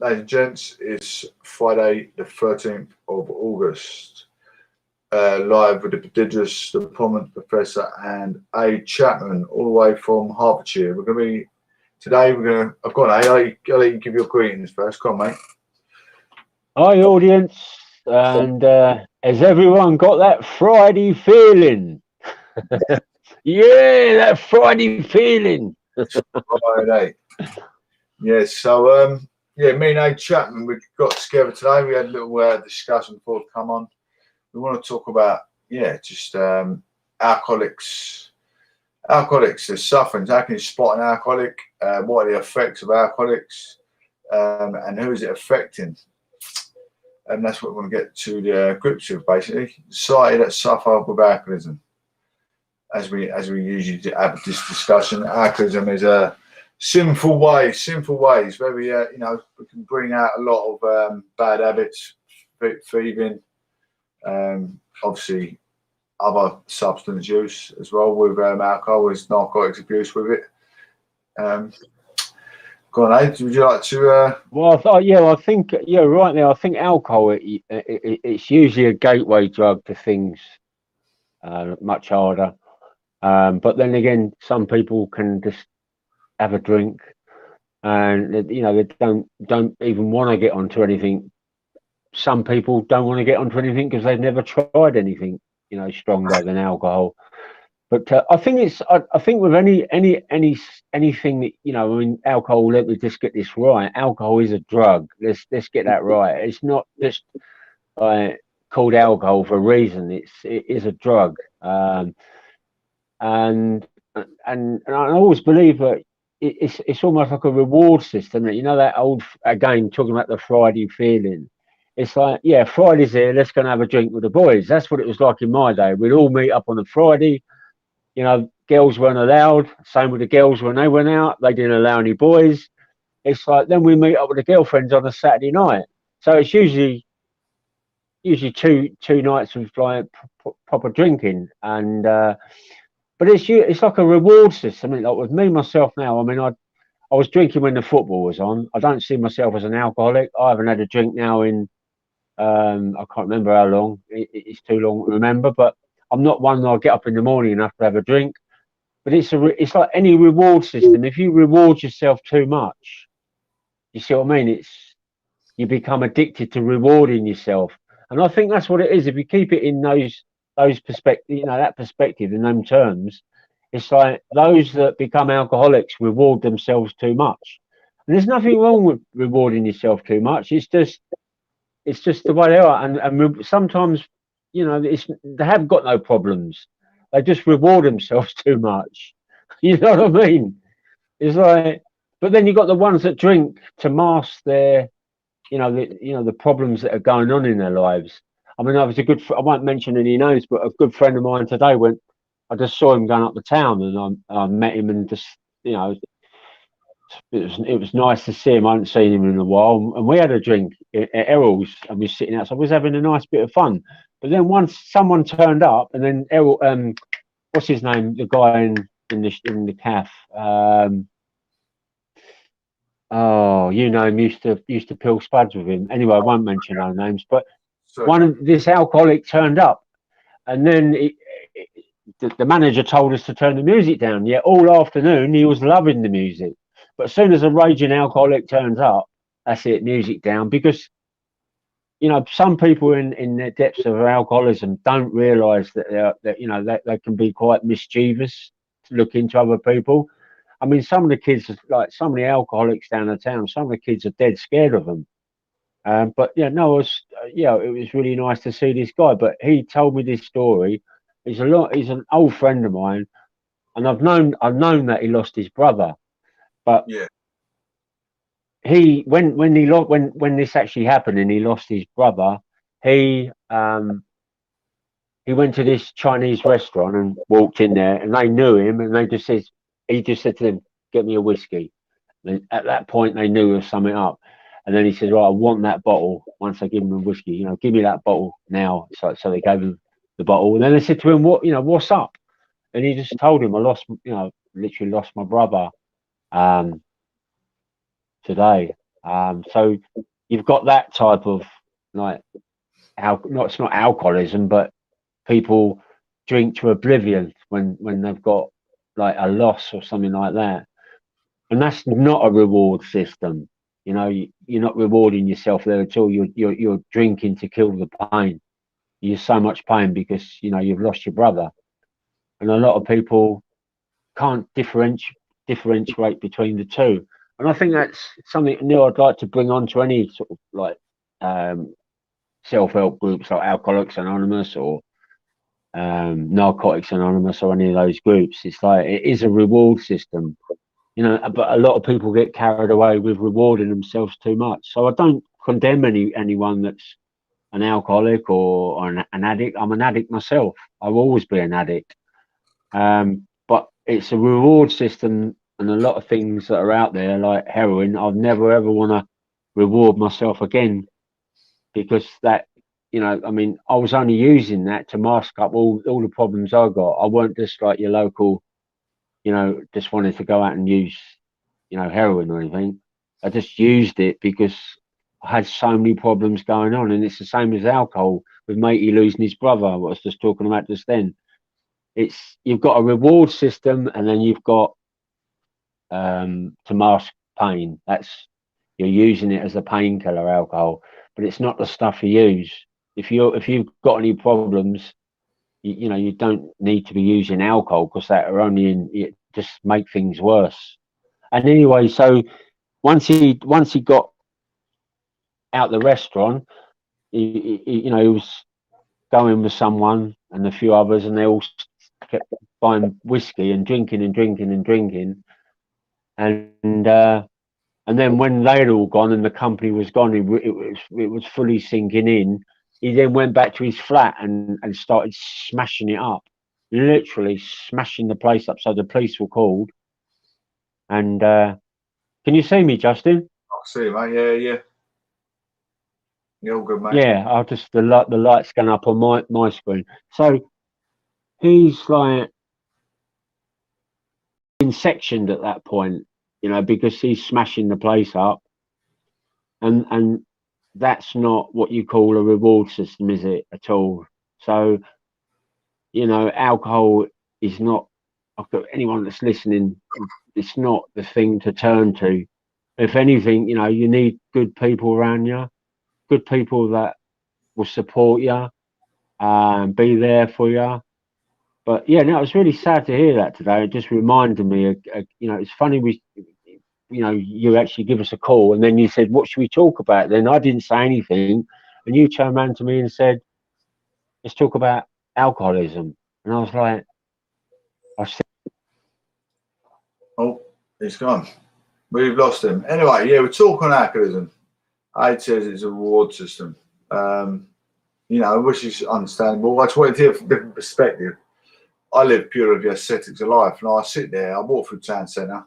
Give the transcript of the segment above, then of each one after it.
ladies and gents, it's Friday the 13th of August. Live with the prodigious, the prominent Professor and A. Chapman, all the way from Hertfordshire. We're going to be, today we're going to, I've got an A, I'll let you give your greetings first. Come on, mate. Hi, audience. And has everyone got that Friday feeling? Yeah, that Friday feeling. Friday. Yeah, so, yeah, me and A. Chapman, we got together today. We had a little discussion before we come on. We want to talk about, yeah, just alcoholics, their sufferings. How can you spot an alcoholic? What are the effects of alcoholics? And who is it affecting? And that's what we want to get to the grips with, basically. Society that suffer with alcoholism. As we usually have this discussion, alcoholism is a sinful ways. Very, you know, we can bring out a lot of bad habits, thieving. Obviously other substance use as well with alcohol, is narcotics abuse with it. Go on, Ed, would you like to Well, I think right now I think alcohol it's usually a gateway drug to things much harder, but then again some people can just have a drink and you know they don't even want to get onto anything. Some people don't want to get onto anything because they've never tried anything, you know, stronger than alcohol. But I think I think with anything that, you know, I mean, alcohol. Let me just get this right. Alcohol is a drug. Let's get that right. It's not just called alcohol for a reason. It is a drug. And I always believe that it's almost like a reward system. You know, that old, again, talking about the Friday feeling. It's like, yeah, Friday's here, let's go and have a drink with the boys. That's what it was like in my day. We'd all meet up on a Friday. You know, girls weren't allowed. Same with the girls when they went out. They didn't allow any boys. It's like, then we meet up with the girlfriends on a Saturday night. So it's usually two nights of like proper drinking. And but it's like a reward system. I mean, like with me myself now, I mean, I was drinking when the football was on. I don't see myself as an alcoholic. I haven't had a drink now in I can't remember how long. It's too long to remember, but I'm not one that'll get up in the morning and have to have a drink. But it's like any reward system. If you reward yourself too much, you see what I mean? You become addicted to rewarding yourself, and I think that's what it is. If you keep it in those perspective, you know, that perspective in them terms, it's like those that become alcoholics reward themselves too much, and there's nothing wrong with rewarding yourself too much. It's just the way they are, and sometimes, you know, they have got no problems. They just reward themselves too much. You know what I mean? It's like, but then you got the ones that drink to mask their, the problems that are going on in their lives. I mean, I won't mention any names, but a good friend of mine today I just saw him going up the town, and I met him, and just, you know, it was nice to see him. I hadn't seen him in a while, and we had a drink at Errol's, and we were sitting outside. We was having a nice bit of fun. But then once someone turned up, and then Errol, what's his name? The guy in the calf. Oh, you know him. Used to peel spuds with him. Anyway, I won't mention no names. But this alcoholic turned up, and then the manager told us to turn the music down. Yeah, all afternoon he was loving the music. But as soon as a raging alcoholic turns up, that's it, music down. Because, you know, some people in the depths of alcoholism don't realise that they can be quite mischievous to look into other people. I mean, some of the kids, like some of the alcoholics down the town, some of the kids are dead scared of them. But yeah, no, it was really nice to see this guy. But he told me this story. He's an old friend of mine, and I've known that he lost his brother. But yeah, when this actually happened and he lost his brother, he went to this Chinese restaurant and walked in there, and they knew him, and he just said to them, "Get me a whiskey." And at that point, they knew there was something up, and then he said, "Right, I want that bottle." Once I give him a whiskey, you know, give me that bottle now. So they gave him the bottle, and then they said to him, "What's up?" And he just told him, literally lost my brother today. So you've got that type of like it's not alcoholism, but people drink to oblivion when they've got like a loss or something like that, and that's not a reward system. You know, you're not rewarding yourself there at all. You're drinking to kill the pain. You're so much pain because you know you've lost your brother, and a lot of people can't differentiate between the two. And I think that's something new I'd like to bring on to any sort of like um, self-help groups like Alcoholics Anonymous or Narcotics Anonymous or any of those groups. It's like it is a reward system, you know, but a lot of people get carried away with rewarding themselves too much. So I don't condemn anyone that's an alcoholic or an addict. I'm an addict myself. I'll always be an addict. But it's a reward system, and a lot of things that are out there, like heroin, I'd never ever want to reward myself again because that, you know, I mean, I was only using that to mask up all the problems I got. I weren't just like your local, you know, just wanted to go out and use, you know, heroin or anything. I just used it because I had so many problems going on, and it's the same as alcohol with matey losing his brother. What I was just talking about just then. It's you've got a reward system, and then you've got to mask pain. That's you're using it as a painkiller, alcohol, but it's not the stuff you use. If you've got any problems, you know you don't need to be using alcohol because that are only it just make things worse. And anyway, so once he got out the restaurant, you know he was going with someone and a few others, and they all kept buying whiskey and drinking and drinking and drinking, and and then when they'd all gone and the company was gone, it was fully sinking in. He then went back to his flat and started smashing it up, literally smashing the place up. So the police were called. And can you see me, Justin? I see, mate. Yeah, yeah. You're all good, mate. Yeah, I'll just the lights going up on my screen. So he's like in sectioned at that point, you know, because he's smashing the place up, and that's not what you call a reward system, is it at all? So you know, alcohol is not. Anyone that's listening, it's not the thing to turn to. If anything, you know, you need good people around you, good people that will support you and be there for you. But yeah, no, it was really sad to hear that today. It just reminded me, you know, it's funny you know, you actually give us a call and then you said, what should we talk about? Then I didn't say anything. And you turned around to me and said, let's talk about alcoholism. And I was like, I said, Oh, he's gone. We've lost him. Anyway, yeah, we're talking alcoholism. Aid says it's a reward system. You know, which is understandable. I just wanted to hear from a different perspective. I live purely the aesthetics of life, and I sit there, I walk through town centre,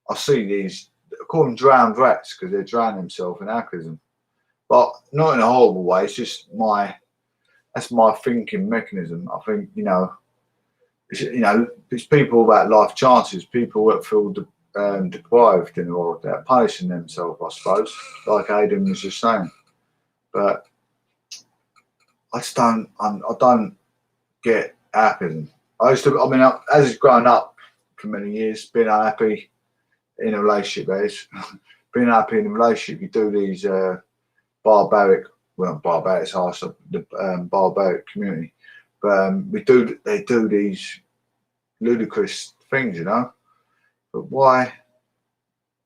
I see these, I call them drowned rats because they're drowning themselves in alcoholism. But not in a horrible way, it's just that's my thinking mechanism. I think, you know, it's people about life chances, people that feel deprived in the world, they're punishing themselves, I suppose, like Aidan was just saying. But I don't get alcoholism. As he's grown up for many years, been unhappy in a relationship, being happy in a relationship, you do these barbaric, well, not barbaric, it's harsh, the barbaric community, but they do these ludicrous things, you know. But why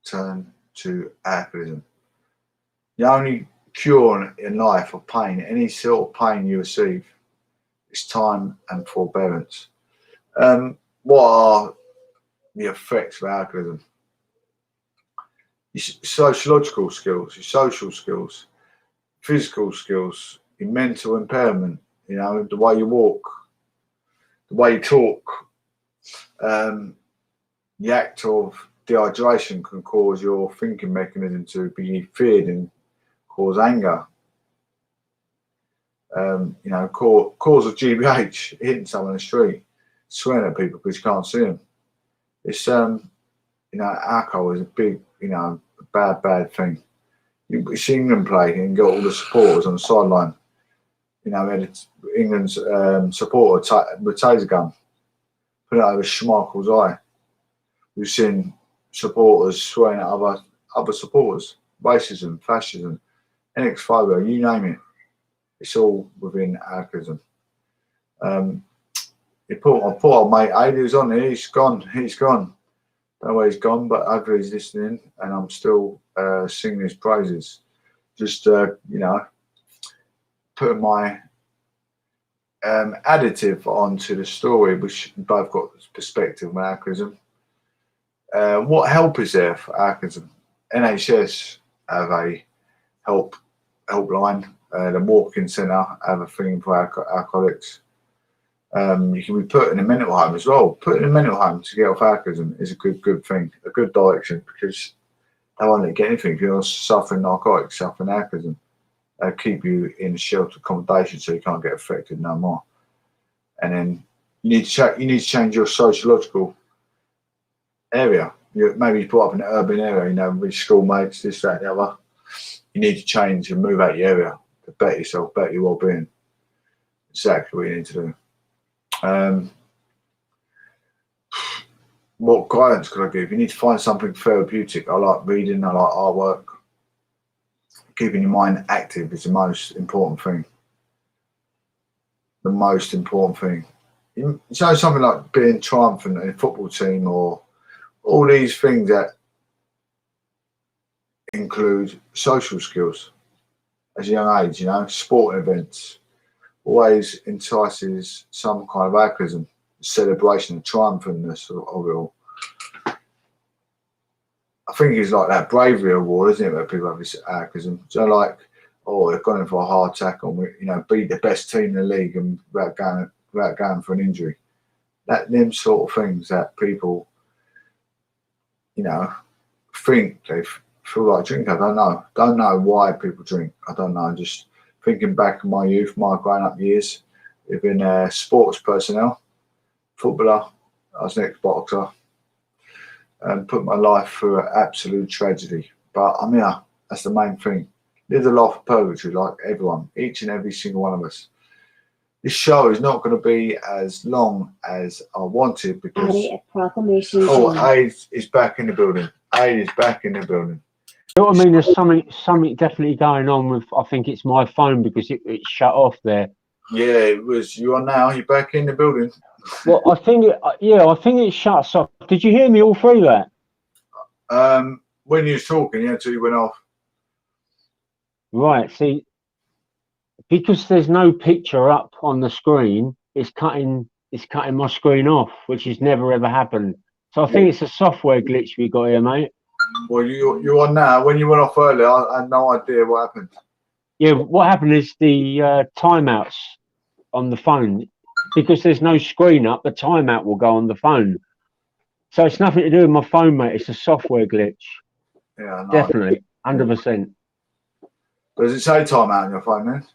turn to alcoholism? The only cure in life of pain, any sort of pain you receive, is time and forbearance. What are the effects of alcoholism? Your sociological skills, your social skills, physical skills, your mental impairment, you know, the way you walk, the way you talk. The act of dehydration can cause your thinking mechanism to be feared and cause anger. You know, cause of GBH, hitting someone in the street, swearing at people because you can't see them. It's you know, alcohol is a big, you know, bad thing. You see England play and got all the supporters on the sideline. You know, we had England's supporter with taser gun, put it over Schmeichel's eye. We've seen supporters swearing at other supporters, racism, fascism, xenophobia, you name it. It's all within alcoholism. Poor old mate Aid, who's on there, he's gone. Don't know where he's gone, but hopefully he's listening, and I'm still singing his praises. Just, you know, putting my additive onto the story, which both got perspective on alcoholism. What help is there for alcoholism? NHS have a helpline. The walk-in centre have a thing for alcoholics. You can be put in a mental home as well. Put in a mental home to get off alcoholism is a good thing, a good direction, because they won't let you get anything. If you're suffering narcotics, suffering alcoholism, they'll keep you in sheltered accommodation so you can't get affected no more. And then you need to change your sociological area. Maybe you brought up in an urban area, you know, with schoolmates, this, that, and the other. You need to change and move out your area to better yourself, better your well-being. Exactly what you need to do. What guidance could I give? You need to find something therapeutic. I like reading, I like artwork. Keeping your mind active is the most important thing. The most important thing. You know, something like being triumphant in a football team, or all these things that include social skills as a young age, you know, sporting events, always entices some kind of alcoholism, celebration, triumphantness of it all. I think it's like that bravery award, isn't it, where people have this alcoholism. So like, oh, they've gone in for a heart attack, or, you know, beat the best team in the league and without going for an injury. Them sort of things that people, you know, think they feel like drinking. I don't know why people drink. I don't know. Just thinking back in my youth, my growing up years, I've been sports personnel, footballer. I was an ex-boxer, and put my life through an absolute tragedy. But I'm here. That's the main thing. Live the life of purgatory like everyone, each and every single one of us. This show is not going to be as long as I wanted, because Proclamation. Aid is back in the building. Aid is back in the building. You know what I mean? There's something definitely going on with. I think it's my phone, because it shut off there. Yeah, it was. You are now. You're back in the building. Well, I think it shuts off. Did you hear me all through that? When you was talking, yeah, until you went off. Right. See, because there's no picture up on the screen, it's cutting my screen off, which has never ever happened. So I think it's a software glitch we got here, mate. Well, you are now. When you went off earlier, I had no idea what happened. Yeah, what happened is the timeouts on the phone, because there's no screen up, the timeout will go on the phone. So it's nothing to do with my phone, mate. It's a software glitch. Yeah, I know. Definitely, 100%. Does it say timeout on your phone then?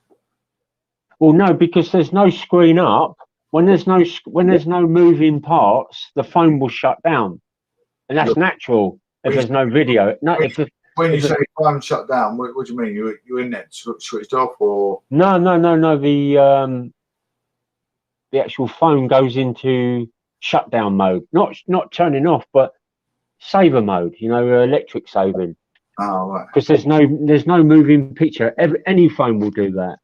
Well, no, because there's no screen up. When there's no moving parts, the phone will shut down, and that's natural if there's no video. When you say phone shut down, what do you mean? You in there switched off, or? No. The actual phone goes into shutdown mode, not turning off, but saver mode. You know, electric saving. Oh, right. Because there's no moving picture. Any phone will do that.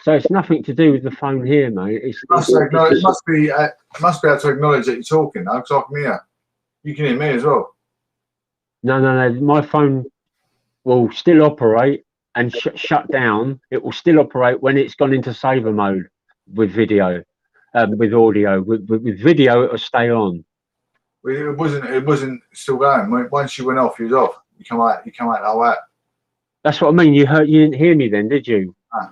So it's nothing to do with the phone here, mate. It must be able to acknowledge that you're talking, though, because I can hear. You can hear me as well. No. My phone will still operate and shut down. It will still operate when it's gone into saver mode with video, with audio. With video, it will stay on. It wasn't still going. Once you went off, you was off. You come out like that. That's what I mean. You didn't hear me then, did you? No.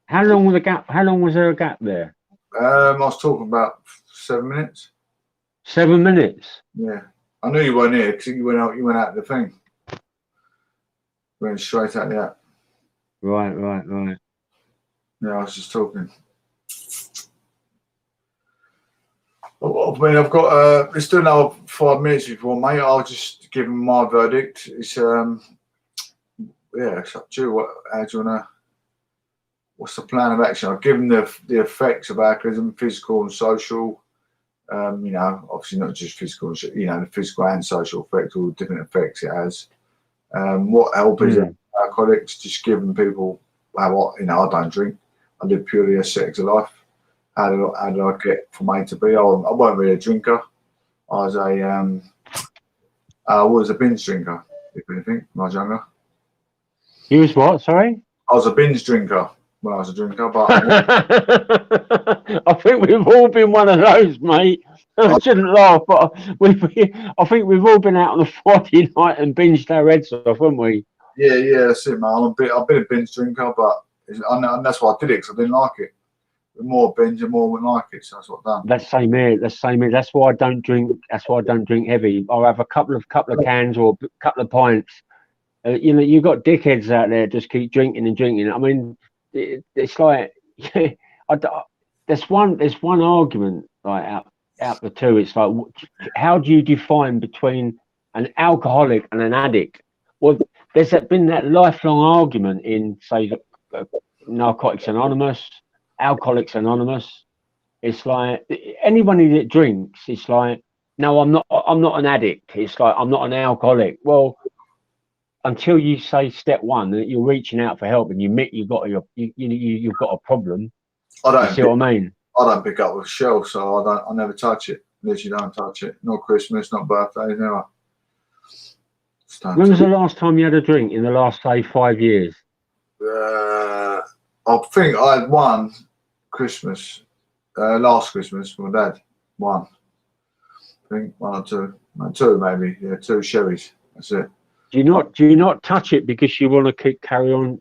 How long was the gap? How long was there a gap there? I was talking about 7 minutes. 7 minutes. Yeah, I knew you weren't here because you went out. You went out the thing. Went straight out the app. Right. Yeah, I was just talking. I mean, I've got. Let's do another 5 minutes before, mate. I'll just give them my verdict. It's yeah, it's up to you. How do you wanna? What's the plan of action? I've given the effects of alcoholism, physical and social. You know, obviously not just physical. You know, the physical and social effects, all the different effects it has. What help is alcoholics? Just giving people how, you know, I don't drink. I live purely ascetic life. How did I get from A to B? I wasn't really a drinker. I was a binge drinker, if anything, when I was younger. You was what? Sorry. I was a binge drinker when I was a drinker, but I think we've all been one of those, mate. I shouldn't laugh, but I think we've all been out on a Friday night and binged our heads off, haven't we? yeah, that's it, man. I've been a binge drinker, but and that's why I did it, because I didn't like it. The more binge, the more I wouldn't like it. So that's what I've done. That's same here. That's why I don't drink. That's why I don't drink heavy. I'll have a couple of cans or a couple of pints. You know, you've got dickheads out there just keep drinking and drinking. I mean, it's like there's one argument like out the two. It's like, how do you define between an alcoholic and an addict? Well, there's been that lifelong argument in, say, Narcotics Anonymous, Alcoholics Anonymous. It's like anybody that drinks, it's like, no, I'm not an addict. It's like, I'm not an alcoholic. Well, until you say step one, that you're reaching out for help and you admit you've got you've got a problem. You see what I mean? I don't pick up with shelf, so I never touch it. Unless you don't touch it. Not Christmas, not birthdays, never. When was the last time you had a drink in the last, say, 5 years? I think I had one Christmas, last Christmas with my dad. One. I think one or two. Two maybe. Yeah, two sherries. That's it. Do you not touch it because you want to carry on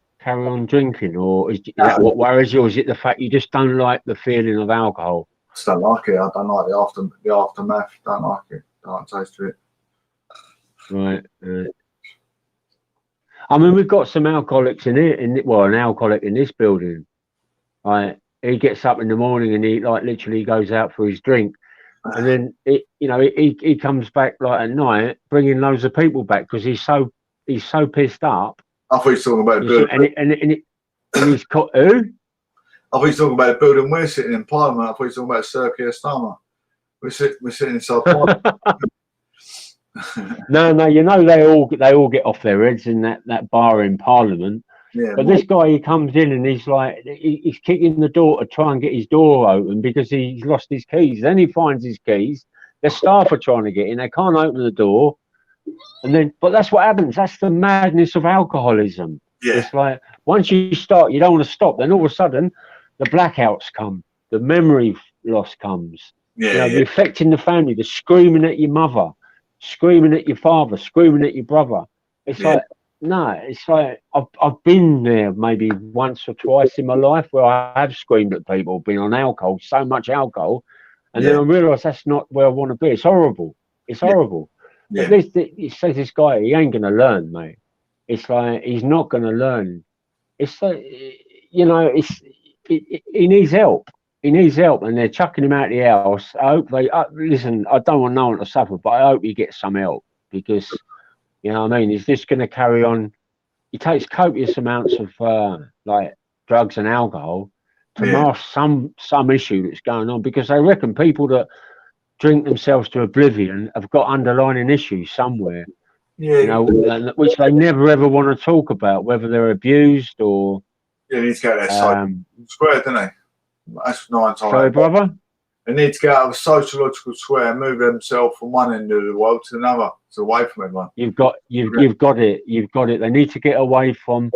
drinking, or is that what worries you, or is it the fact you just don't like the feeling of alcohol? I just don't like it. I don't like the aftermath. Don't like it. Don't like the taste of it. Right. I mean, we've got some alcoholics in here. An alcoholic in this building. Right. He gets up in the morning and he like literally goes out for his drink, and then he comes back like at night bringing loads of people back because he's so pissed up. I thought he was talking about the building. And he's caught who? I thought he was talking about the building we're sitting in Parliament. I thought he was talking about Sir Keir Starmer. We're sitting inside Parliament. No, you know they all get off their heads in that bar in Parliament. Yeah, but this guy, he comes in and he's like, he's kicking the door to try and get his door open because he's lost his keys. Then he finds his keys. The staff are trying to get in. They can't open the door. And then, but that's what happens. That's the madness of alcoholism. Yeah. It's like, once you start, you don't want to stop. Then all of a sudden, the blackouts come. The memory loss comes. Yeah, the affecting the family. The screaming at your mother. Screaming at your father. Screaming at your brother. It's like, no, it's like I've been there maybe once or twice in my life where I have screamed at people, been on alcohol, so much alcohol, and then I realised that's not where I want to be. It's horrible. It's horrible. Yeah. But it says this guy, he ain't going to learn, mate. It's like he's not going to learn. It's like, he needs help. He needs help, and they're chucking him out the house. I hope they listen. I don't want no one to suffer, but I hope he gets some help because. You know what I mean? He's just going to carry on. He takes copious amounts of like drugs and alcohol to mask some issue that's going on because they reckon people that drink themselves to oblivion have got underlying issues somewhere. Yeah, which they never ever want to talk about, whether they're abused or. Yeah, they need to get their square, don't they? That's 9 times. Sorry, brother. They need to get out of a sociological square and move themselves from one end of the world to another, so away from everyone. You've got it. They need to get away from,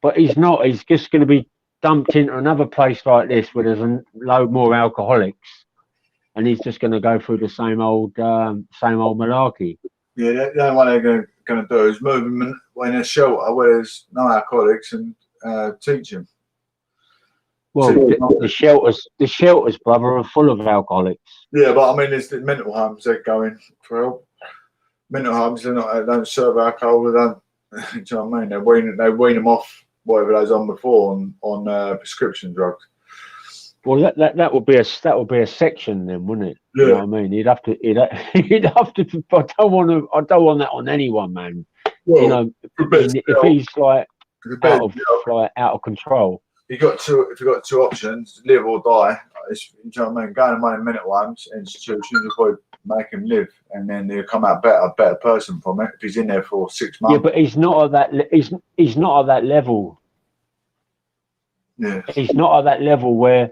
but he's not. He's just going to be dumped into another place like this where there's a load more alcoholics, and he's just going to go through the same old malarkey. Yeah, the only one they're going to do is move him in a shelter where there's no alcoholics and teach him. Well, the shelters, brother, are full of alcoholics. Yeah, but I mean, there's the mental homes they're going for help. Mental homes, they don't serve alcohol. They don't. Do you know what I mean? They wean them off whatever they was on before on prescription drugs. Well, that would be a section then, wouldn't it? Yeah. You know what I mean? He'd have to. I don't want that on anyone, man. Well, if he's like, out of like out of control. If you got two options, live or die. You know what I mean? Going to money minute ones institutions will make him live, and then he'll come out a better person from it if he's in there for 6 months. Yeah, but he's not at that. He's not at that level. Yeah, he's not at that level where,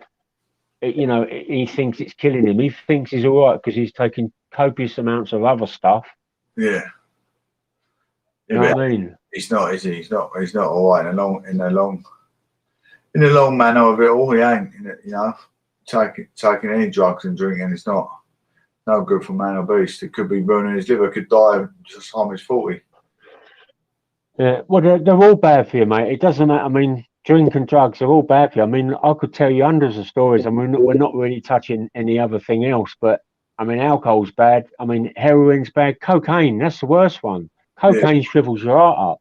you know, he thinks it's killing him. He thinks he's all right because he's taking copious amounts of other stuff. Yeah. You know what I mean? He's not, is he? He's not all right in the long manner of it all. He ain't, you know, taking any drugs and drinking. It's not no good for man or beast. It could be ruining his liver. Could die just time he's 40. Yeah. Well, they're all bad for you, mate. It doesn't matter. I mean, drink and drugs are all bad for you. I mean, I could tell you hundreds of stories. I mean, we're not really touching any other thing else, but I mean, alcohol's bad. I mean, heroin's bad. Cocaine, that's the worst one. Cocaine shrivels your heart up.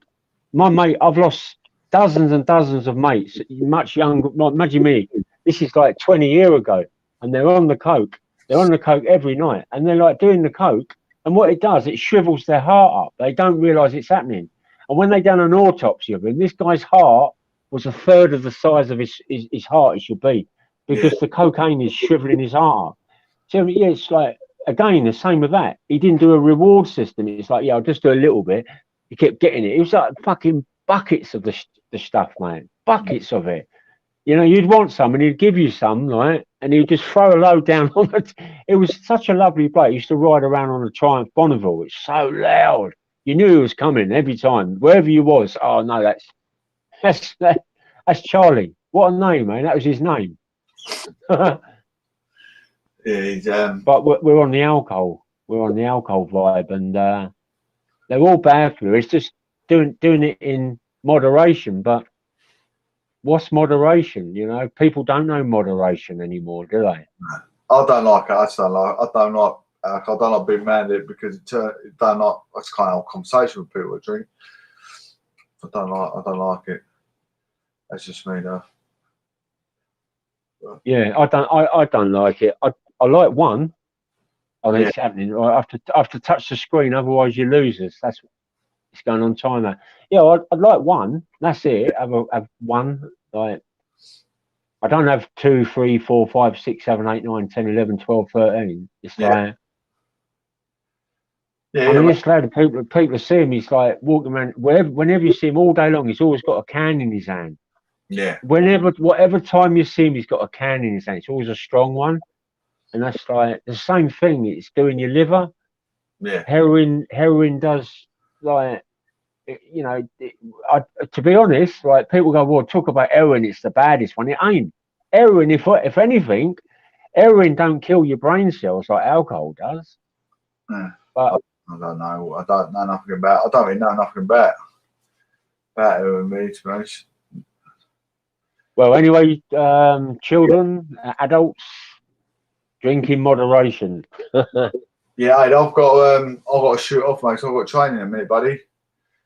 My mate, I've lost dozens and dozens of mates, much younger. Imagine me. This is like 20 years ago, and they're on the coke. They're on the coke every night, and they're like doing the coke. And what it does, it shrivels their heart up. They don't realise it's happening. And when they done an autopsy of him, this guy's heart was a third of the size of his heart it should be, because the cocaine is shriveling his heart up. So yeah, it's like, again, the same with that. He didn't do a reward system. It's like, yeah, I'll just do a little bit. He kept getting it. It was like fucking buckets of the stuff, man. Buckets of it. You know, you'd want some and he'd give you some, right? And he'd just throw a load down on it. It was such a lovely bloke. He used to ride around on a Triumph Bonneville. It's so loud. You knew he was coming every time. Wherever you was, oh no, that's Charlie. What a name, man. That was his name. Yeah, he's But we're on the alcohol. We're on the alcohol vibe, and they're all bad for you. It's just doing it in moderation. But what's moderation? You know, people don't know moderation anymore, do they? I don't like it. I don't like being mandated because it don't like. That's kind of a conversation with people that drink. I don't like it. That's just me though. Yeah, I don't like it. I like one. I think it's happening. I have to touch the screen, otherwise you losers. That's it's going on timer. Yeah, I'd like one. That's it. Have one. Like, I don't have 2, 3, 4, 5, 6, 7, 8, 9, 10, 11, 12, 13. It's like, I mean, it's like people see him. He's like walking around. Whenever you see him all day long, he's always got a can in his hand. Yeah. Whatever time you see him, he's got a can in his hand. It's always a strong one. And that's like the same thing. It's doing your liver. Yeah. Heroin does, like, you know, to be honest, like, people go, well, talk about heroin, it's the baddest one. It ain't. Heroin, if anything, heroin don't kill your brain cells like alcohol does. Yeah. But I don't know. I don't know nothing about. I don't really know nothing about heroin, me, to be honest. well, anyway, children, adults, drink in moderation. Yeah, I've got to shoot off, mate. So I've got training in a minute, buddy.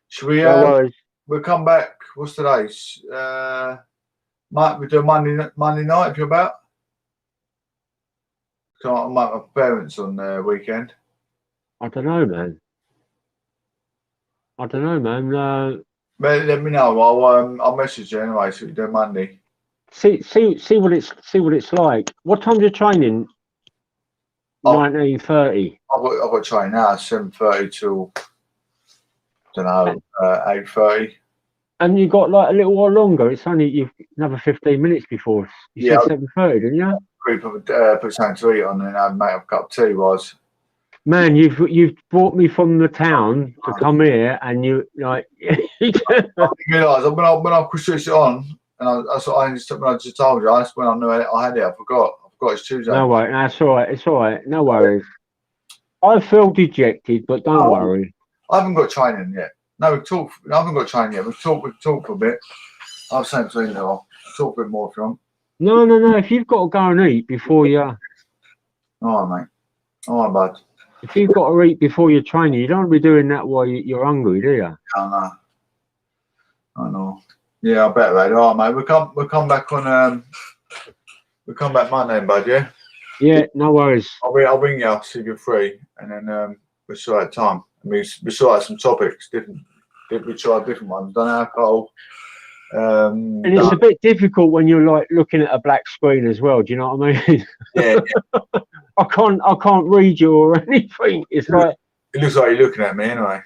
Should we? No worries. We'll come back. What's today's? Might we do Monday night if you're about? So I might have parents on the weekend. I don't know, man. Let me know. I'll message you anyway. So we do Monday. See what it's like. What time's your training? 19:30. I've got training now. 7:30 till, don't know, 8:30. And you got like a little while longer. It's only you've another 15 minutes before. You said 7:30, didn't you? Put something to eat on and I'd make a cup of tea. Was. Man, you've brought me from the town to come here, and you like. I didn't realise when I switched it on, and that's what I just told you. That's when I knew I had it. I forgot it's Tuesday. No worries. That's all right. It's all right. No worries. I feel dejected, but don't worry. I haven't got training yet. No, I haven't got training yet. We've talked for a bit. I'll send to you now. I'll talk a bit more if you want. No. If you've got to go and eat before you. All right, mate. All right, bud. If you've got to eat before you're training, you don't want to be doing that while you're hungry, do you? I know. Yeah, I bet, mate. All right, mate. We'll come back on. We'll come back Monday, bud. Yeah. Yeah, no worries. I'll ring you. See if you're free, and then we'll sort out time. I mean, we sort out some topics. We try different ones. Done alcohol, And it's a bit difficult when you're like looking at a black screen as well. Do you know what I mean? Yeah. I can't read you or anything. It's like, it looks like you're looking at me anyway.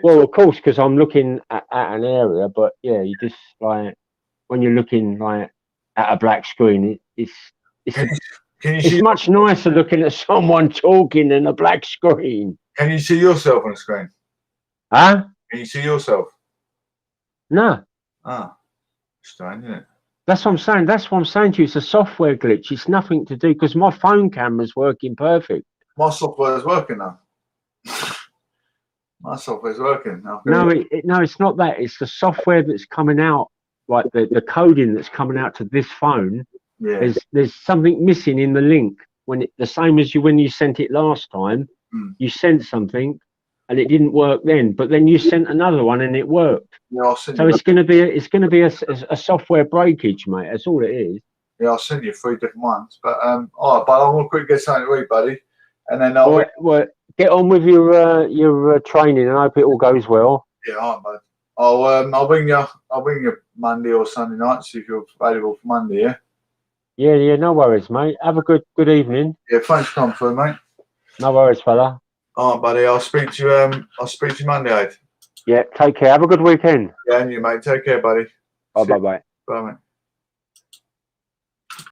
Well, of course, because I'm looking at an area, but yeah, you just like when you're looking like at a black screen, it's much nicer looking at someone talking than a black screen. Can you see yourself on the screen? Huh? Can you see yourself? No. Ah, strange, isn't it? That's what I'm saying. That's what I'm saying to you. It's a software glitch. It's nothing to do because my phone camera's working perfect. My software is working now. My software's working now. No, it's not that. It's the software that's coming out, like the coding that's coming out to this phone. Yeah. There's something missing in the link the same as when you sent it last time. You sent something and it didn't work then, but then you sent another one and it worked. Yeah, so it's going to be a software breakage, mate. That's all it is. Yeah, I'll send you 3 different ones. But all right, but I'm gonna quickly get something to eat, buddy, and then I'll get on with your training, and I hope it all goes well. Yeah, all right, bud. I'll bring you Monday or Sunday night, see if you're available for Monday. Yeah. Yeah, no worries, mate. Have a good evening. Yeah, thanks for coming through, mate. No worries, fella. All right, buddy. I'll speak to you. I'll speak to you Monday, Ed. Yeah, take care. Have a good weekend. Yeah, and you, mate. Take care, buddy. Bye. Bye, mate.